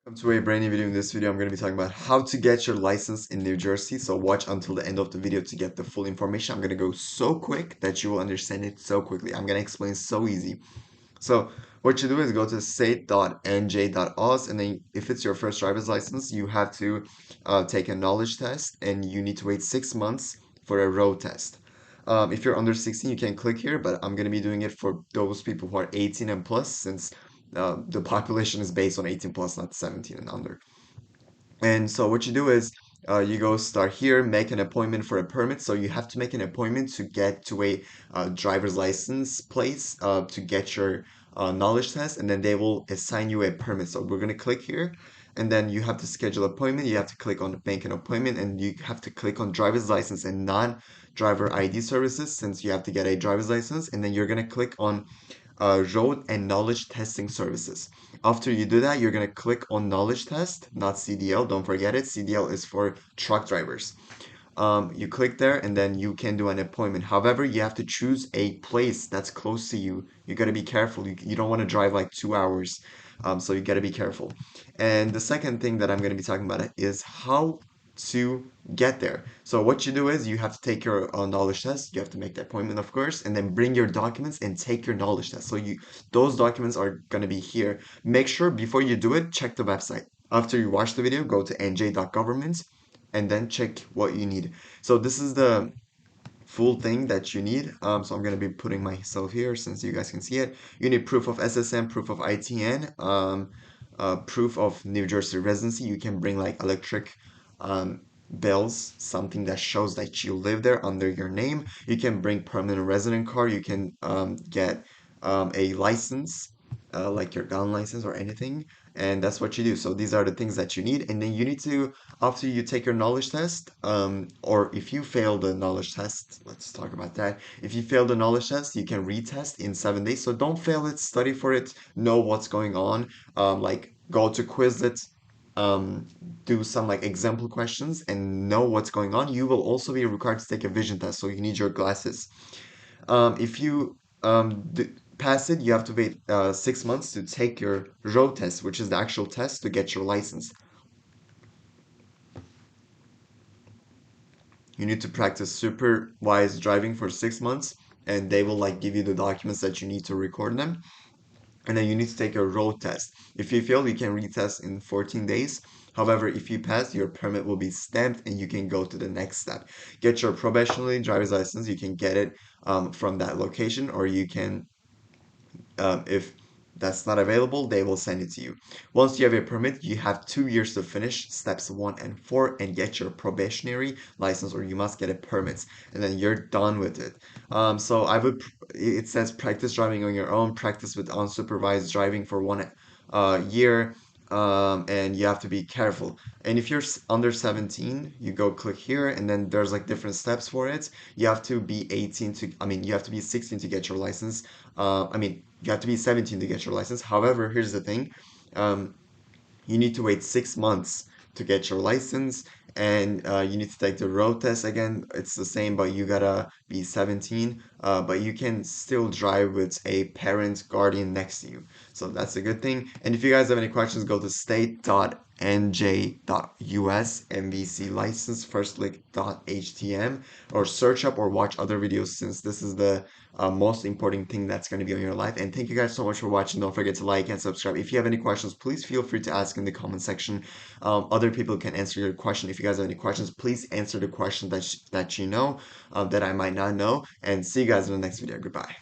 Welcome to a brand new video. In this video, I'm going to be talking about how to get your license in New Jersey. So watch until the end of the video to get the full information. I'm going to go so quick that you will understand it so quickly. I'm going to explain so easy. So what you do is go to state.nj.aus, and then if it's your first driver's license, you have to take a knowledge test, and you need to wait 6 months for a road test. If you're under 16, you can click here, but I'm going to be doing it for those people who are 18 and plus, since the population is based on 18 plus, not 17 and under. And so what you do is you go start here, make an appointment for a permit. So you have to make an appointment to get to a driver's license place to get your knowledge test, and then they will assign you a permit. So we're going to click here, and then you have to schedule appointment. You have to click on make an appointment, and you have to click on driver's license and non-driver ID services, since you have to get a driver's license. And then you're going to click on road and knowledge testing services. After you do that, you're going to click on knowledge test, not CDL. Don't forget it. CDL is for truck drivers. You click there, and then you can do an appointment. However, you have to choose a place that's close to you. You got to be careful. You don't want to drive like 2 hours. So you got to be careful. And the second thing that I'm going to be talking about is how to get there. So what you do is you have to take your knowledge test. You have to make the appointment, of course, and then bring your documents and take your knowledge test. So those documents are going to be here. Make sure before you do it, check the website. After you watch the video, go to nj.government and then check what you need. So this is the full thing that you need. So I'm going to be putting myself here since you guys can see it. You need proof of SSN, proof of ITN, proof of New Jersey residency. You can bring like electric um, bills, something that shows that you live there under your name. You can bring permanent resident card. You can get a license, like your gun license or anything, and that's what you do. So these are the things that you need, and then you need to, after you take your knowledge test, or if you fail the knowledge test, let's talk about that. If you fail the knowledge test, you can retest in 7 days. So don't fail it, study for it, know what's going on, like go to Quizlet, um, do some like example questions and know what's going on. You will also be required to take a vision test, so you need your glasses. If you pass it, you have to wait 6 months to take your road test, which is the actual test to get your license. You need to practice supervised driving for 6 months, and they will like give you the documents that you need to record them. And then you need to take a road test. If you fail, you can retest in 14 days. However, if you pass, your permit will be stamped and you can go to the next step. Get your probationary driver's license. You can get it from that location, or you can, if that's not available, they will send it to you. Once you have a permit, you have 2 years to finish steps 1 and 4 and get your probationary license, or you must get a permit, and then you're done with it. So it says practice driving on your own, practice with unsupervised driving for 1 year, and you have to be careful. And if you're under 17, you go click here, and then there's like different steps for it. You have to be 18 to, I mean, you have to be 16 to get your license. You have to be 17 to get your license. However, here's the thing. Um, you need to wait 6 months to get your license, and you need to take the road test again. It's the same, but you gotta be 17. But you can still drive with a parent guardian next to you, so that's a good thing. And if you guys have any questions, go to state.nj.us MVC license firstlick.htm, or search up or watch other videos, since this is the most important thing that's going to be on your life. And thank you guys so much for watching. Don't forget to like and subscribe. If you have any questions, please feel free to ask in the comment section. Other people can answer your question. If you guys have any questions, please answer the question that you know, that I might not know. And see you guys in the next video. Goodbye.